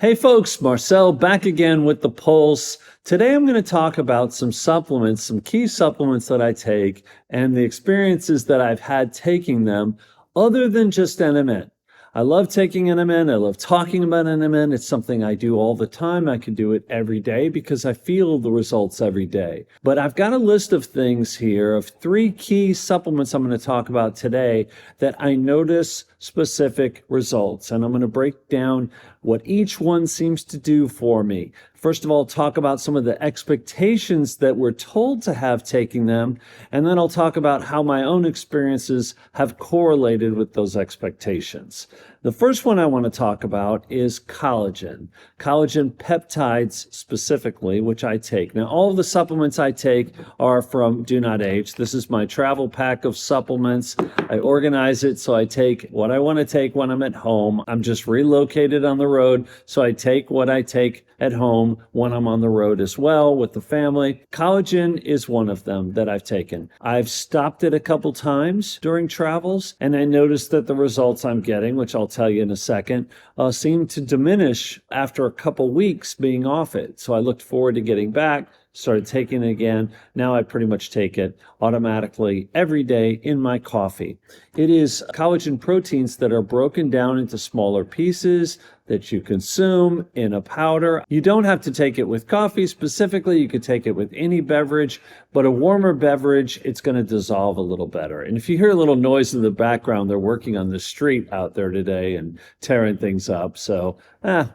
Hey folks, Marcel back again with the Pulse. Today I'm going to talk about some supplements, some key supplements that I take and the experiences that I've had taking them other than just NMN. I love taking NMN. I love talking about NMN. It's something I do all the time. I can do it every day because I feel the results every day. But I've got a list of things here of 3 key supplements I'm going to talk about today that I notice specific results. And I'm going to break down what each one seems to do for me. First of all, talk about some of the expectations that we're told to have taking them, and then I'll talk about how my own experiences have correlated with those expectations. The first one I want to talk about is collagen. Collagen peptides specifically, which I take. Now, all of the supplements I take are from DoNotAge. This is my travel pack of supplements. I organize it so I take what I want to take when I'm at home. I'm just relocated on the road, so I take what I take at home when I'm on the road as well with the family. Collagen is one of them that I've taken. I've stopped it a couple times during travels, and I noticed that the results I'm getting, which I'll tell you in a second, seem to diminish after a couple weeks being off it. So I looked forward to getting back, started taking it again. Now I pretty much take it automatically every day in my coffee. It is collagen proteins that are broken down into smaller pieces that you consume in a powder. You don't have to take it with coffee specifically. You could take it with any beverage, but a warmer beverage, it's going to dissolve a little better. And if you hear a little noise in the background, they're working on the street out there today and tearing things up. So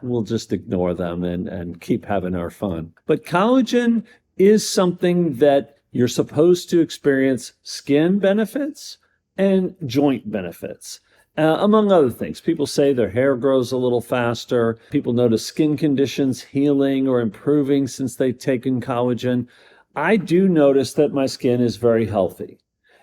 we'll just ignore them and keep having our fun. But collagen is something that you're supposed to experience skin benefits and joint benefits. Among other things, people say their hair grows a little faster. People notice skin conditions healing or improving since they've taken collagen. I do notice that my skin is very healthy,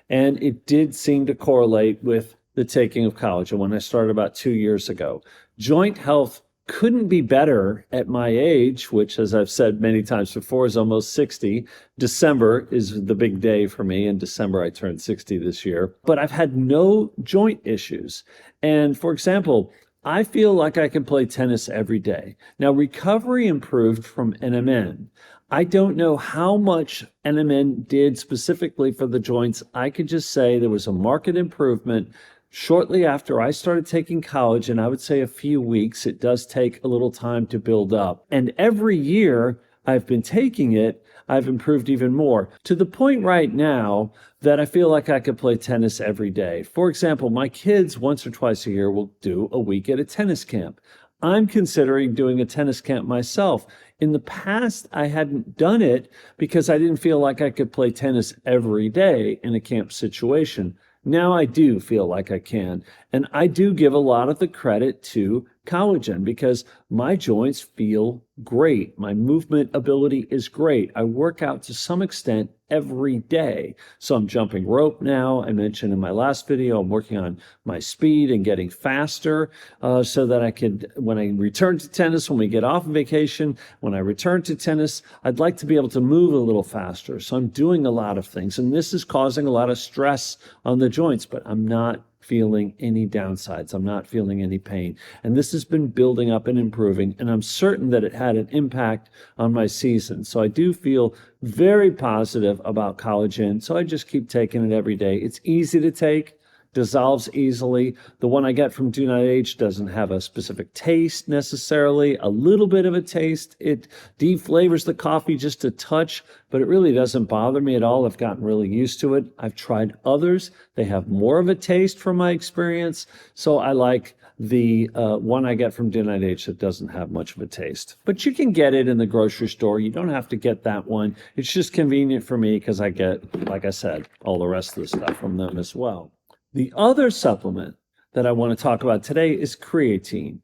and it did seem to correlate with the taking of collagen when I started about 2 years ago. Joint health couldn't be better at my age, which, as I've said many times before, is almost 60. December is the big day for me. In December, I turned 60 this year. But I've had no joint issues. And for example, I feel like I can play tennis every day. Now, recovery improved from NMN. I don't know how much NMN did specifically for the joints. I could just say there was a marked improvement. Shortly after I started taking collagen, I would say a few weeks. It does take a little time to build up. And every year I've been taking it, I've improved even more, to the point right now that I feel like I could play tennis every day. For example, my kids once or twice a year will do a week at a tennis camp. I'm considering doing a tennis camp myself. In the past, I hadn't done it because I didn't feel like I could play tennis every day in a camp situation. Now I do feel like I can, and I do give a lot of the credit to collagen because my joints feel great. My movement ability is great. I work out to some extent every day. So I'm jumping rope now. I mentioned in my last video, I'm working on my speed and getting faster so that I could, when I return to tennis, when we get off vacation, when I return to tennis, I'd like to be able to move a little faster. So I'm doing a lot of things, and this is causing a lot of stress on the joints, but I'm not feeling any downsides. I'm not feeling any pain. And this has been building up and improving, and I'm certain that it had an impact on my season. So I do feel very positive about collagen. So I just keep taking it every day. It's easy to take, dissolves easily. The one I get from DoNotAge doesn't have a specific taste necessarily, a little bit of a taste. It deflavors the coffee just a touch, but it really doesn't bother me at all. I've gotten really used to it. I've tried others. They have more of a taste from my experience. So I like the one I get from DoNotAge that doesn't have much of a taste. But you can get it in the grocery store. You don't have to get that one. It's just convenient for me because I get, like I said, all the rest of the stuff from them as well. The other supplement that I want to talk about today is creatine.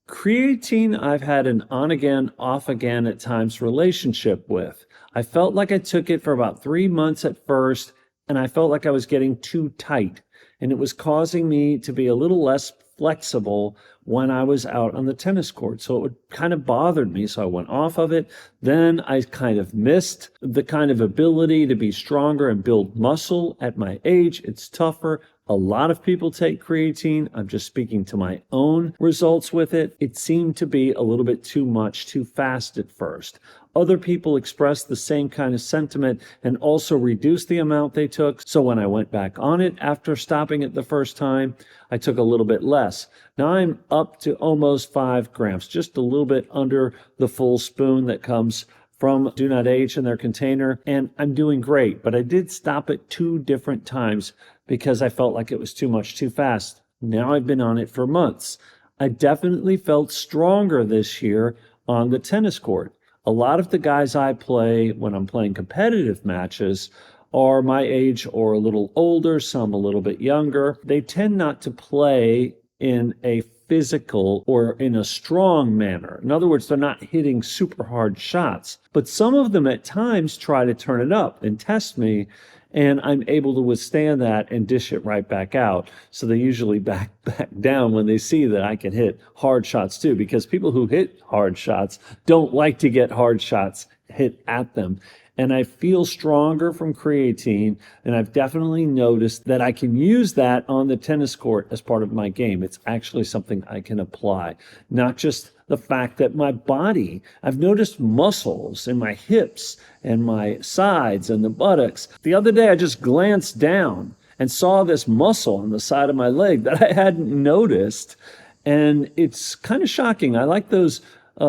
Creatine, I've had an on-again, off-again at times relationship with. I felt like I took it for about 3 months at first, and I felt like I was getting too tight, and it was causing me to be a little less flexible when I was out on the tennis court. So it kind of bothered me. So I went off of it. Then I kind of missed the kind of ability to be stronger and build muscle at my age. It's tougher. A lot of people take creatine. I'm just speaking to my own results with it. It seemed to be a little bit too much, too fast at first. Other people expressed the same kind of sentiment and also reduced the amount they took. So when I went back on it after stopping it the first time, I took a little bit less. Now I'm up to almost 5 grams, just a little bit under the full spoon that comes from DoNotAge in their container, and I'm doing great. But I did stop it 2 different times because I felt like it was too much too fast. Now I've been on it for months. I definitely felt stronger this year on the tennis court. A lot of the guys I play when I'm playing competitive matches are my age or a little older, some a little bit younger. They tend not to play in a physical or in a strong manner. In other words, they're not hitting super hard shots. But some of them at times try to turn it up and test me, and I'm able to withstand that and dish it right back out. So they usually back down when they see that I can hit hard shots too, because people who hit hard shots don't like to get hard shots hit at them. And I feel stronger from creatine, and I've definitely noticed that I can use that on the tennis court as part of my game. It's actually something I can apply, not just the fact that my body, I've noticed muscles in my hips and my sides and the buttocks. The other day, I just glanced down and saw this muscle on the side of my leg that I hadn't noticed, and it's kind of shocking. I like those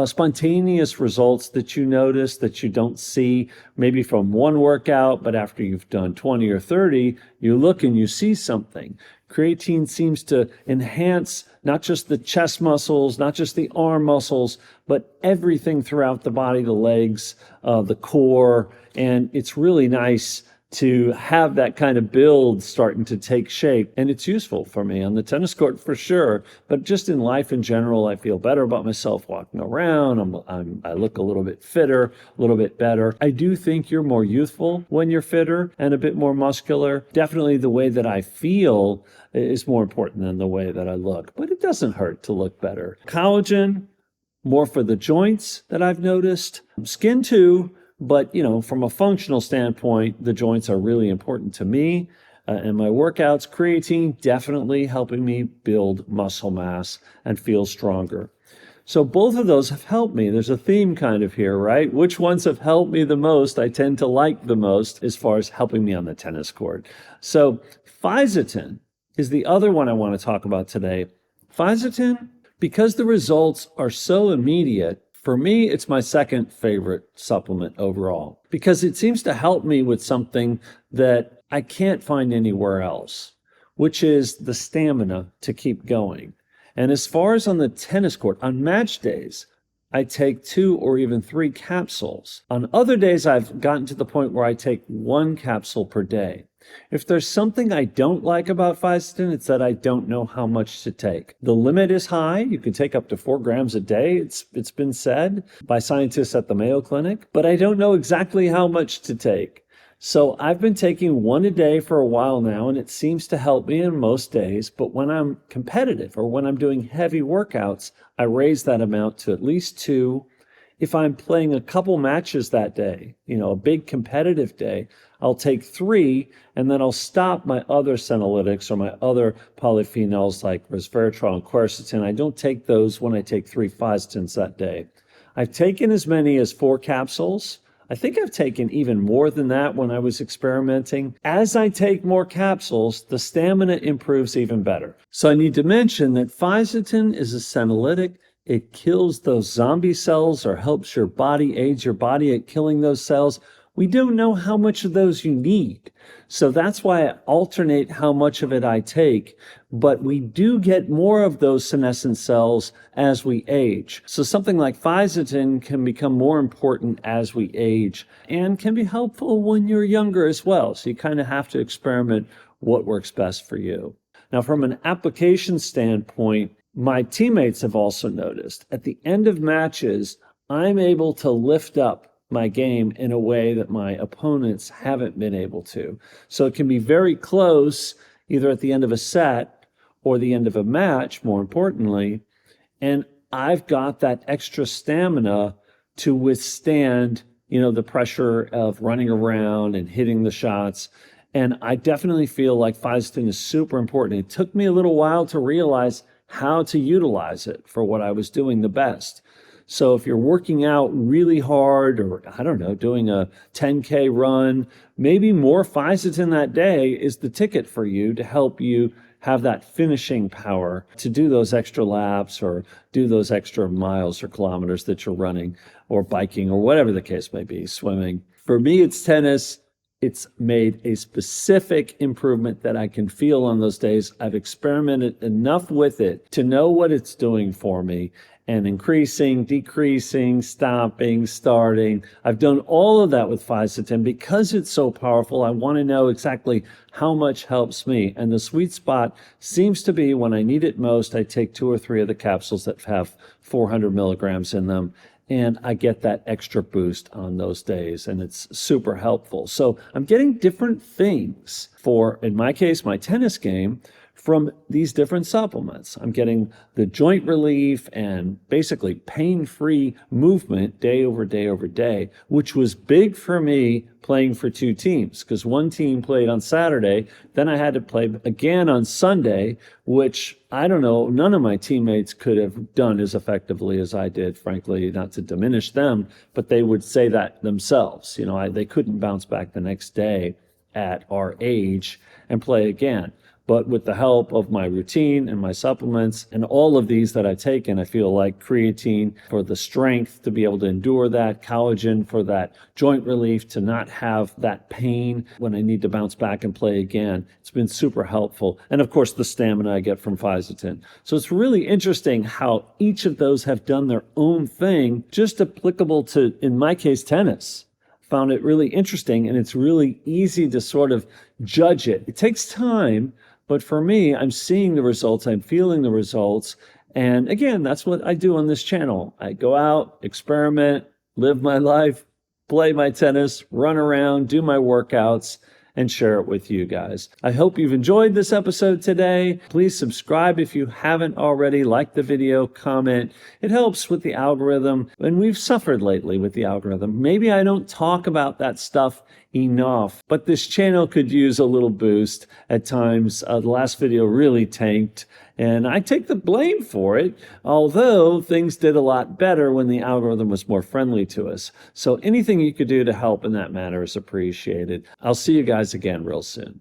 spontaneous results that you notice that you don't see maybe from one workout, but after you've done 20 or 30, you look and you see something. Creatine seems to enhance not just the chest muscles, not just the arm muscles, but everything throughout the body, the legs, the core, and it's really nice to have that kind of build starting to take shape. And it's useful for me on the tennis court for sure, but just in life in general, I feel better about myself walking around. I look a little bit fitter, a little bit better. I do think you're more youthful when you're fitter and a bit more muscular. Definitely the way that I feel is more important than the way that I look, but it doesn't hurt to look better. Collagen, more for the joints that I've noticed. Skin too. But, from a functional standpoint, the joints are really important to me. And my workouts, creatine definitely helping me build muscle mass and feel stronger. So both of those have helped me. There's a theme kind of here, right? Which ones have helped me the most, I tend to like the most as far as helping me on the tennis court. So Fisetin is the other one I want to talk about today. Fisetin, because the results are so immediate, for me, it's my second favorite supplement overall because it seems to help me with something that I can't find anywhere else, which is the stamina to keep going. And as far as on the tennis court, on match days, I take 2 or even 3 capsules. On other days, I've gotten to the point where I take 1 capsule per day. If there's something I don't like about Fisetin, it's that I don't know how much to take. The limit is high. You can take up to 4 grams a day, it's been said by scientists at the Mayo Clinic, but I don't know exactly how much to take. So I've been taking 1 a day for a while now, and it seems to help me in most days, but when I'm competitive or when I'm doing heavy workouts, I raise that amount to at least 2. If I'm playing a couple matches that day, a big competitive day, I'll take 3, and then I'll stop my other senolytics or my other polyphenols like resveratrol and quercetin. I don't take those when I take 3 Fisetins that day. I've taken as many as 4 capsules. I think I've taken even more than that when I was experimenting. As I take more capsules, the stamina improves even better. So I need to mention that Fisetin is a senolytic. It kills those zombie cells or helps your body, aids your body at killing those cells. We don't know how much of those you need. So that's why I alternate how much of it I take, but we do get more of those senescent cells as we age. So something like Fisetin can become more important as we age and can be helpful when you're younger as well. So you kind of have to experiment what works best for you. Now, from an application standpoint, my teammates have also noticed at the end of matches, I'm able to lift up my game in a way that my opponents haven't been able to. So it can be very close, either at the end of a set or the end of a match, more importantly, and I've got that extra stamina to withstand, the pressure of running around and hitting the shots. And I definitely feel like Fisetin is super important. It took me a little while to realize how to utilize it for what I was doing the best. So if you're working out really hard, or I don't know, doing a 10K run, maybe more Fisetin that day is the ticket for you to help you have that finishing power to do those extra laps or do those extra miles or kilometers that you're running or biking or whatever the case may be, swimming. For me, it's tennis. It's made a specific improvement that I can feel on those days. I've experimented enough with it to know what it's doing for me, and increasing, decreasing, stopping, starting. I've done all of that with Fisetin because it's so powerful. I want to know exactly how much helps me. And the sweet spot seems to be when I need it most, I take 2 or 3 of the capsules that have 400 milligrams in them, and I get that extra boost on those days, and it's super helpful. So I'm getting different things for, in my case, my tennis game, from these different supplements. I'm getting the joint relief and basically pain-free movement day over day over day, which was big for me playing for 2 teams, because one team played on Saturday, then I had to play again on Sunday, which I don't know, none of my teammates could have done as effectively as I did, frankly, not to diminish them, but they would say that themselves. You know, they couldn't bounce back the next day at our age and play again. But with the help of my routine and my supplements and all of these that I've taken, I feel like creatine for the strength to be able to endure that, collagen for that joint relief, to not have that pain when I need to bounce back and play again. It's been super helpful. And of course, the stamina I get from Fisetin. So it's really interesting how each of those have done their own thing, just applicable to, in my case, tennis. Found it really interesting, and it's really easy to sort of judge it. It takes time, but for me, I'm seeing the results, I'm feeling the results. And again, that's what I do on this channel. I go out, experiment, live my life, play my tennis, run around, do my workouts, and share it with you guys. I hope you've enjoyed this episode today. Please subscribe if you haven't already. Like the video, comment. It helps with the algorithm, and we've suffered lately with the algorithm. Maybe I don't talk about that stuff enough, but this channel could use a little boost at times. The last video really tanked, and I take the blame for it, although things did a lot better when the algorithm was more friendly to us. So anything you could do to help in that matter is appreciated. I'll see you guys again real soon.